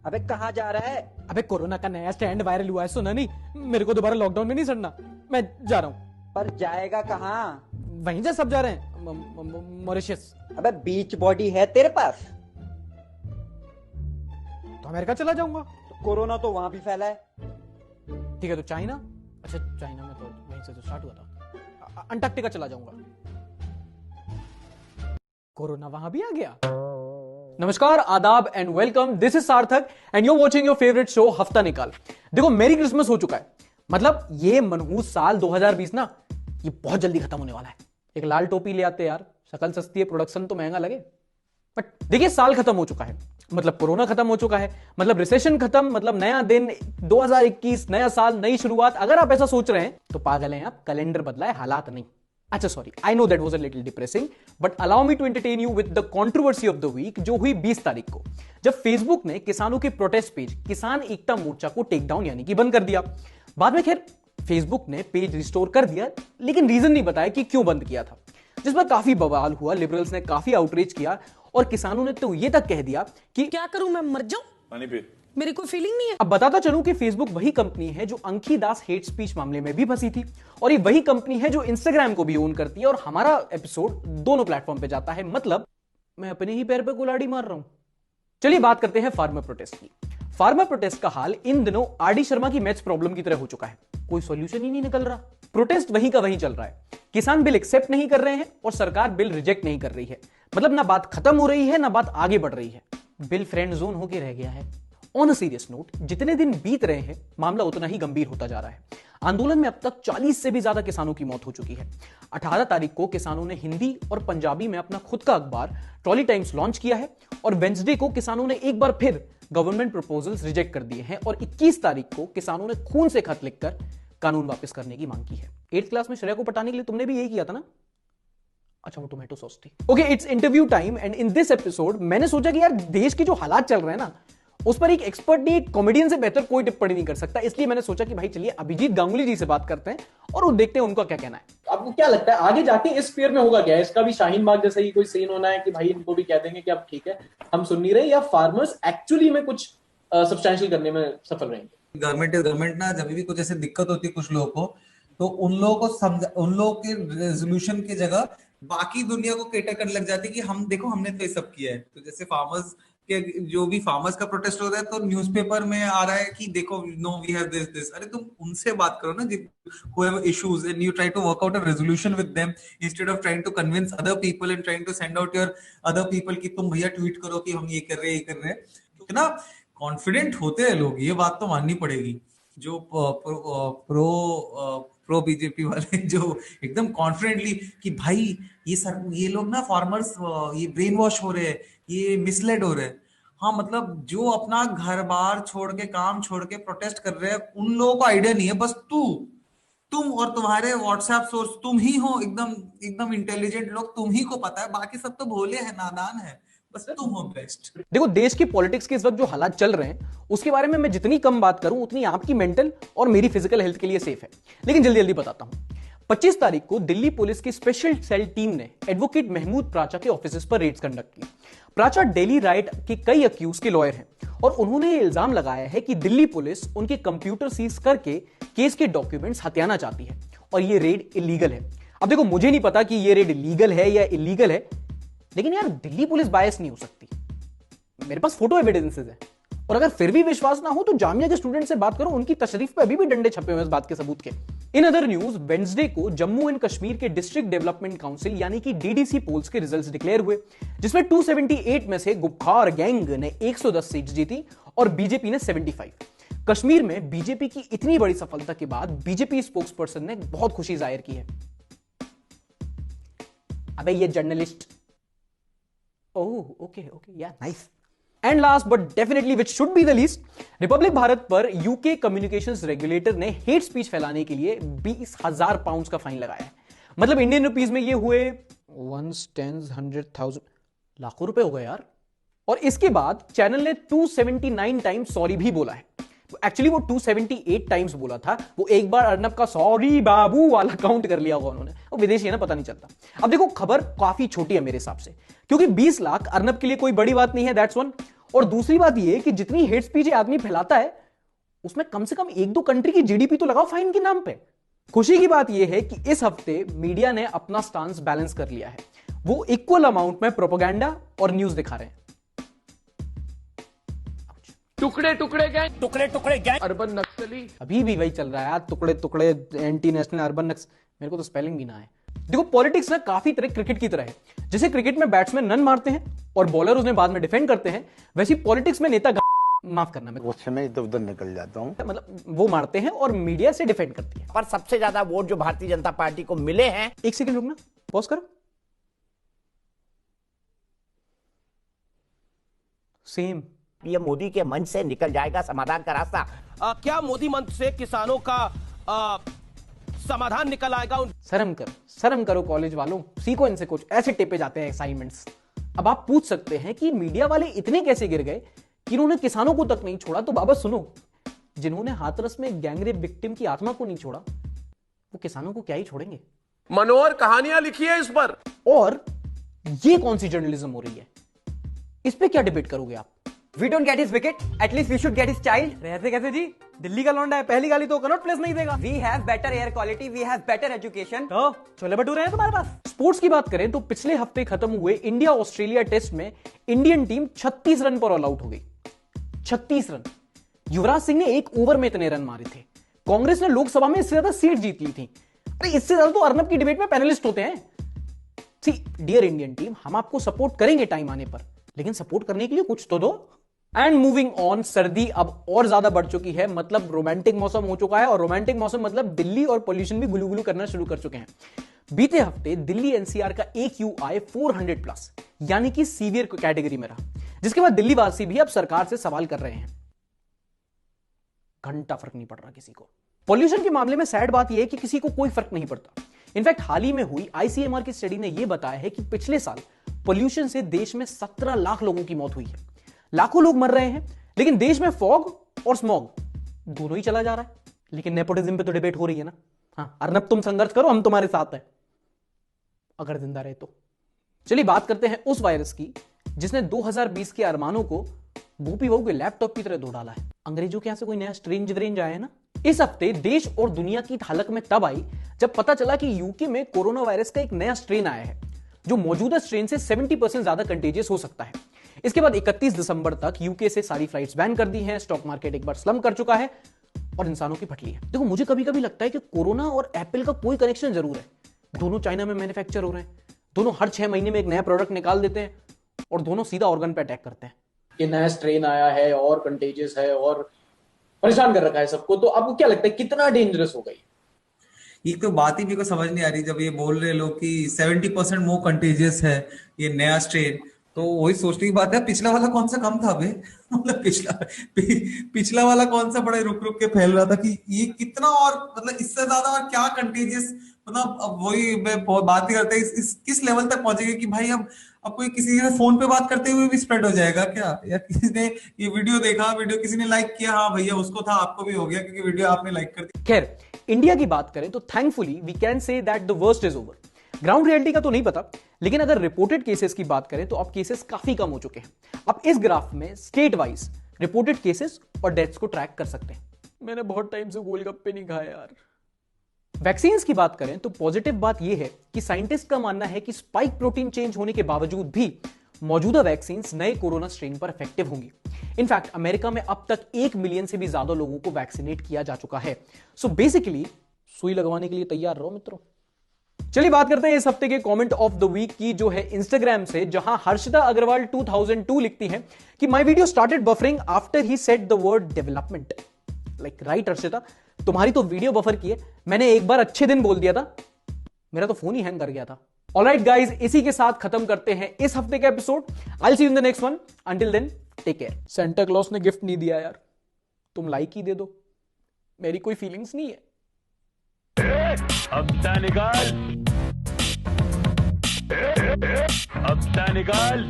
अबे कहाँ जा रहा है? अबे कोरोना का नया स्टैंड वायरल हुआ है, सुना नहीं? मेरे को दोबारा लॉकडाउन में नहीं सड़ना, मैं जा रहा हूँ। पर जाएगा कहाँ? वहीं जा सब जा रहे हैं, मॉरिशस। अबे बीच बॉडी है तेरे पास? तो अमेरिका चला जाऊंगा। तो कोरोना तो वहां भी फैला है। ठीक है, तो चाइना? अच्छा चाइना में तो वहीं से तो स्टार्ट हुआ था। अंटार्कटिका चला जाऊंगा। कोरोना वहां भी आ गया। नमस्कार, आदाब एंड वेलकम। दिस इज सार्थक and you watching your favourite show हफ्ता निकाल। देखो, मेरी क्रिसमस हो चुका है। मतलब ये मनहूस साल 2020 ना, ये बहुत जल्दी खत्म होने वाला है। एक लाल टोपी ले आते यार, शकल सस्ती है, प्रोडक्शन तो महंगा लगे। बट देखिए, साल खत्म हो चुका है, मतलब कोरोना खत्म हो चुका है, मतलब रिसेशन खत्म, मतलब नया दिन 2021, नया साल, नई शुरुआत। अगर आप ऐसा सोच रहे हैं तो पागल हैं आप, कैलेंडर बदला है, हालात नहीं। अच्छा sorry, I know that was a little depressing, but allow me to entertain you with the controversy of the week, जो हुई 20 तारीख को, जब फेसबुक ने किसानों के प्रोटेस्ट पेज किसान एकता मोर्चा को टेक डाउन यानी कि बंद कर दिया। बाद में खैर फेसबुक ने पेज रिस्टोर कर दिया, लेकिन रीजन नहीं बताया कि क्यों बंद किया था, जिस पर काफी बवाल हुआ। लिबरल्स ने काफी आउटरीच किया और किसानों ने तो यह तक कह दिया कि क्या करूं, मैं मर जाऊं, पानी पी। मेरी कोई फीलिंग नहीं है। अब बताता चलूं कि फेसबुक वही कंपनी है जो अंकी दास हेट स्पीच मामले में भी फंसी थी, और ये वही कंपनी है जो इंस्टाग्राम को भी ओन करती है, और हमारा एपिसोड दोनों प्लेटफॉर्म पे जाता है। मतलब मैं अपने ही पैर पे कुल्हाड़ी मार रहा हूं। चलिए बात करते हैं फार्मर प्रोटेस्ट की। फार्मर प्रोटेस्ट का हाल इन दिनों आरडी शर्मा की मैथ्स प्रॉब्लम की तरह हो चुका है, कोई सॉल्यूशन ही नहीं निकल रहा। प्रोटेस्ट वहीं का वहीं चल रहा है, किसान बिल एक्सेप्ट नहीं कर रहे हैं और सरकार बिल रिजेक्ट नहीं कर रही है। मतलब ना बात खत्म हो रही है ना बात आगे बढ़ रही है, बिल फ्रेंड जोन होके रह गया है। ऑन अ सीरियस नोट, जितने दिन बीत रहे हैं मामला उतना ही गंभीर होता जा रहा है। आंदोलन में अब तक 40 से भी ज्यादा किसानों की मौत हो चुकी है। 18 तारीख को किसानों ने हिंदी और पंजाबी में अपना खुद का अखबार ट्रॉली टाइम्स लॉन्च किया है, और वेंसडे को किसानों ने एक बार फिर गवर्नमेंट प्रपोजल्स रिजेक्ट कर दिए हैं, और 21 तारीख को किसानों ने खून से खत लिखकर कानून वापस करने की मांग की है। 8th क्लास में श्रेया को पटाने के लिए तुमने भी यही किया था ना? अच्छा, वो टोमेटो सॉस थी। Okay, it's interview time and in this episode मैंने सोचा कि यार देश के जो हालात चल रहे हैं ना, उस पर एक एक्सपर्ट नहीं, एक कॉमेडियन से बेहतर कोई टिप्पणी नहीं कर सकता। इसलिए मैंने सोचा कि भाई चलिए अभिजीत गांगुली जी से बात करते हैं और वो देखते हैं उनका क्या कहना है। आपको क्या लगता है आगे जाके इस फेयर में होगा क्या? इसका भी शाहीन बाग जैसा ही कोई सीन होना है कि भाई इनको भी कह देंगे कि अब ठीक है हम सुन नहीं रहे, या फार्मर्स एक्चुअली में कुछ सब्सटैंशियल करने में सफल रहेंगे? गवर्नमेंट ना जब भी कुछ ऐसे दिक्कत होती है कुछ लोगों को, तो उन लोगों को समझ, उन लोगों के रेजोल्यूशन की जगह बाकी दुनिया को केटर करने लग जाती है कि हम देखो हमने तो ये सब किया है। तो जैसे फार्मर्स के, जो भी फार्मर्स का प्रोटेस्ट हो रहा है तो न्यूज़पेपर में आ रहा है कि देखो नो वी हैव दिस। अरे तुम उनसे बात करो ना, who have issues and you try to work out a resolution with them instead of trying to convince other people and trying to send out your other people कि तुम भैया tweet करो कि हम ये कर रहे हैं, ये कर रहे हैं। कितना कॉन्फिडेंट होते हैं लोग, ये बात तो माननी पड़ेगी। जो प्रो बीजेपी वाले जो एकदम कॉन्फिडेंटली कि भाई ये लोग ना फार्मर्स ये ब्रेन वॉश हो रहे हैं, ये मिसलेड हो रहे हैं। हाँ, मतलब जो अपना घर बार छोड़ के, काम छोड़ के प्रोटेस्ट कर रहे हैं, उन लोगों को आइडिया नहीं है। बस तुम और तुम्हारे व्हाट्सएप सोर्स तुम ही हो, एकदम इंटेलिजेंट लोग, तुम ही को पता है, बाकी सब तो भोले हैं, नादान है। बस तुम हो बेस्ट। देखो, देश की पॉलिटिक्स के इस वक्त जो हालात चल रहे हैं उसके बारे में मैं जितनी कम बात करूं उतनी आपकी मेंटल और मेरी फिजिकल हेल्थ के लिए सेफ है। लेकिन जल्दी जल्दी बताता हूं। 25 तारीख को दिल्ली पुलिस की स्पेशल सेल टीम ने एडवोकेट महमूद प्राचा के ऑफिस पर रेड्स कंडक्ट की। प्राचा डेली राइट के कई अक्यूज के लॉयर हैं, और उन्होंने ये इल्जाम लगाया है कि दिल्ली पुलिस उनके कंप्यूटर सीज करके केस के डॉक्यूमेंट्स हथियाना चाहती है, और ये रेड इलीगल है। अब देखो, मुझे नहीं पता कि ये रेड लीगल है या इलीगल है, लेकिन यार दिल्ली पुलिस बायस नहीं हो सकती। मेरे पास फोटो एविडेंसेस है, और अगर फिर भी विश्वास ना हो तो जामिया के स्टूडेंट से बात करो, उनकी तशरीफ पे अभी भी डंडे छपे हुए इस बात के सबूत के। इन अदर न्यूज, वेडनेसडे को जम्मू एंड कश्मीर के डिस्ट्रिक्ट डेवलपमेंट काउंसिल यानी कि डीडीसी पोल्स के रिजल्ट्स डिक्लेयर हुए, जिसमें 278 में से गुपखार गैंग ने 110 सीट्स जीती और बीजेपी ने 75। कश्मीर में बीजेपी की इतनी बड़ी सफलता के बाद बीजेपी स्पोक्स पर्सन ने बहुत खुशी जाहिर की है। अबे ये जर्नलिस्ट, ओह ओके या nice. And last but definitely which should be the least, Republic Bharat पर यूके कम्युनिकेशंस रेगुलेटर ने हेट स्पीच फैलाने के लिए 20,000 पाउंड का फाइन लगाया है। मतलब इंडियन रुपीज में ये हुए 1 10 100,000 लाखों रुपए हो गए यार। और इसके बाद चैनल ने 279 टाइम्स सॉरी भी बोला है। एक्चुअली वो 278 टाइम्स बोला था, वो एक बार अर्नब का सॉरी बाबू वाला काउंट कर लिया होगा उन्होंने, वो विदेशी है ना, पता नहीं चलता। अब देखो, खबर काफी छोटी है मेरे हिसाब से, क्योंकि 20 लाख अर्नब के लिए कोई बड़ी बात नहीं है, दैट्स वन। और दूसरी बात यह कि जितनी हेट स्पीच ये आदमी फैलाता है उसमें कम से कम एक दो कंट्री की जीडीपी तो लगाओ फाइन के नाम पे। खुशी की बात यह है कि इस हफ्ते मीडिया ने अपना स्टांस बैलेंस कर लिया है। वो इक्वल अमाउंट में प्रोपेगेंडा और न्यूज दिखा रहे हैं। टुकड़े टुकड़े गैंग अर्बन नक्सली अभी भी वही चल रहा है यार, टुकड़े टुकड़े एंटी नेशनल अर्बन नक्स। मेरे को तो स्पेलिंग भी ना है। देखो पॉलिटिक्स ना काफी तरह क्रिकेट की तरह है। जैसे क्रिकेट में बैट्समैन रन मारते हैं और बॉलर उन्हें बाद में डिफेंड करते हैं, वैसे पॉलिटिक्स में नेता माफ करना मैं गुस्से में इधर उधर निकल जाता हूँ, मतलब वो मारते हैं और मीडिया से डिफेंड करती है। पर सबसे ज्यादा वोट जो भारतीय जनता पार्टी को मिले हैं। एक सेकंड रुकना, पॉज करो। सेम पीएम मोदी के मंच से निकल जाएगा समाधान का रास्ता। क्या मोदी मंच से किसानों का समाधान निकल आएगा? शर्म करो कॉलेज वालों, सीखो इनसे कुछ। ऐसे टेपे जाते हैं असाइनमेंट्स। अब आप पूछ सकते हैं कि मीडिया वाले इतने कैसे गिर गए कि इन्होंने किसानों को तक नहीं छोड़ा। तो बाबा सुनो, जिन्होंने हाथरस में गैंगरेप विक्टिम की आत्मा को नहीं छोड़ा वो किसानों को क्या ही छोड़ेंगे। मनोहर कहानियां लिखी है इस पर। और ये कौन सी जर्नलिज्म हो रही है, इस पे क्या डिबेट करोगे आप? We don't get his wicket, at least we should get his child. ऐसे कैसे जी? दिल्ली का लौंडा है, पहली गाली तो कनॉट प्लेस नहीं देगा। We have better air quality, we have better education. तो छोले भटूरे हैं तुम्हारे पास। स्पोर्ट्स की बात करें तो पिछले हफ्ते खत्म हुए इंडिया ऑस्ट्रेलिया टेस्ट में इंडियन टीम 36 रन पर ऑल आउट हो गई। 36 रन। युवराज सिंह ने एक ओवर में इतने रन मारे थे। कांग्रेस ने लोकसभा में इससे ज्यादा सीट जीत ली थी। अरे इससे ज्यादा तो अर्नब की डिबेट में पैनलिस्ट होते हैं। सी डियर इंडियन टीम, हम आपको सपोर्ट करेंगे टाइम आने पर, लेकिन सपोर्ट करने के लिए कुछ तो दो। एंड मूविंग ऑन, सर्दी अब और ज्यादा बढ़ चुकी है, मतलब रोमांटिक मौसम हो चुका है। और रोमांटिक मौसम मतलब दिल्ली और पोल्यूशन भी गुलू गुलू करना शुरू कर चुके हैं। बीते हफ्ते दिल्ली एनसीआर का AQI 400 प्लस यानी कि सीवियर कैटेगरी में रहा, जिसके बाद दिल्ली वासी भी अब सरकार से सवाल कर रहे हैं। घंटा फर्क नहीं पड़ रहा किसी को। पोल्यूशन के मामले में सैड बात यह है कि किसी को कोई फर्क नहीं पड़ता। इनफैक्ट हाल ही में हुई ICMR की स्टडी ने यह बताया है कि पिछले साल पोल्यूशन से देश में 17 लाख लोगों की मौत हुई है। लाखों लोग मर रहे हैं, लेकिन देश में फॉग और स्मॉग दोनों ही चला जा रहा है। लेकिन नेपोटिज्म पे तो डिबेट हो रही है ना। हाँ, अर्नब तुम संघर्ष करो, हम तुम्हारे साथ हैं, अगर जिंदा रहे तो। चलिए बात करते हैं उस वायरस की जिसने 2020 के अरमानों को भूपी बहू के लैपटॉप की तरह धो डाला है। अंग्रेजों के यहां से कोई नया स्ट्रेंज व्रेंज आया है ना। इस हफ्ते देश और दुनिया की हालत में तब आई जब पता चला कि यूके में कोरोना वायरस का एक नया स्ट्रेन आया है जो मौजूदा स्ट्रेन से 70% ज्यादा कंटेजियस हो सकता है। इसके बाद 31 दिसंबर तक यूके से सारी फ्लाइट्स बैन कर दी हैं। स्टॉक मार्केट एक बार स्लम कर चुका है और इंसानों की फटली है। देखो मुझे कभी कभी लगता है कि कोरोना और एप्पल का कोई कनेक्शन जरूर है। दोनों चाइना में मैन्युफैक्चर हो रहे हैं, दोनों हर 6 महीने में एक नया प्रोडक्ट निकाल देते हैं और दोनों सीधा ऑर्गन पे अटैक करते हैं। ये नया स्ट्रेन आया है और कंटेजियस है और परेशान कर रखा है सबको। तो आपको क्या लगता है कितना डेंजरस हो गई? ये तो बात ही मेरे को समझ नहीं आ रही जब ये बोल रहे लोग कि 70% मोर कंटेजियस है ये नया स्ट्रेन। तो वही सोचने की बात है, पिछला वाला कौन सा कम था बे? मतलब पिछला वाला कौन सा बड़े रुक रुक के फैल रहा था कि ये कितना और मतलब इससे ज्यादा और क्या कंटेजियस। मतलब अब वही बात ही करते हैं इस किस लेवल तक पहुंचेगा कि भाई अब कोई किसी से फोन पे बात करते हुए भी स्प्रेड हो जाएगा क्या? या किसी ने ये वीडियो देखा, वीडियो किसी ने लाइक किया, हाँ भैया उसको था आपको भी हो गया क्योंकि वीडियो आपने लाइक कर दी। खैर इंडिया की बात करें तो thankfully we can say that the worst is over. Ground reality का तो नहीं पता, लेकिन अगर रिपोर्टेड केसेस की बात करें तो अब केसेस काफी कम हो चुके हैं। अब इस ग्राफ में स्टेट वाइज रिपोर्टेड केसेस और डेथ्स को ट्रैक कर सकते हैं। मैंने बहुत टाइम से गोलगप्पे नहीं खाए यार। वैक्सीन्स की बात करें तो पॉजिटिव बात यह है कि साइंटिस्ट का मानना है कि स्पाइक प्रोटीन चेंज होने के बावजूद भी मौजूदा वैक्सीन्स नए कोरोना स्ट्रेन पर इफेक्टिव होंगी। इनफैक्ट अमेरिका में अब तक 1 मिलियन से भी ज्यादा लोगों को वैक्सीनेट किया जा चुका है। सो बेसिकली सुई लगवाने के लिए तैयार रहो मित्रों। चलिए बात करते हैं इस हफ्ते के कमेंट ऑफ द वीक की, जो है इंस्टाग्राम से, जहां हर्षिता अग्रवाल 2002 लिखती हैं कि my video started buffering after he said the word development. Like right Harshita, तुम्हारी तो वीडियो बफर की है। मैंने एक बार अच्छे दिन बोल दिया था, मेरा तो फोन ही हैंग कर गया था। ऑलराइट गाइज, इसी के साथ खत्म करते हैं इस हफ्ते का एपिसोड। I will see you in the next one. Until then take care. Santa Claus ने गिफ्ट नहीं दिया यार, तुम लाइक ही दे दो, मेरी कोई फीलिंग्स नहीं है। अब निकाल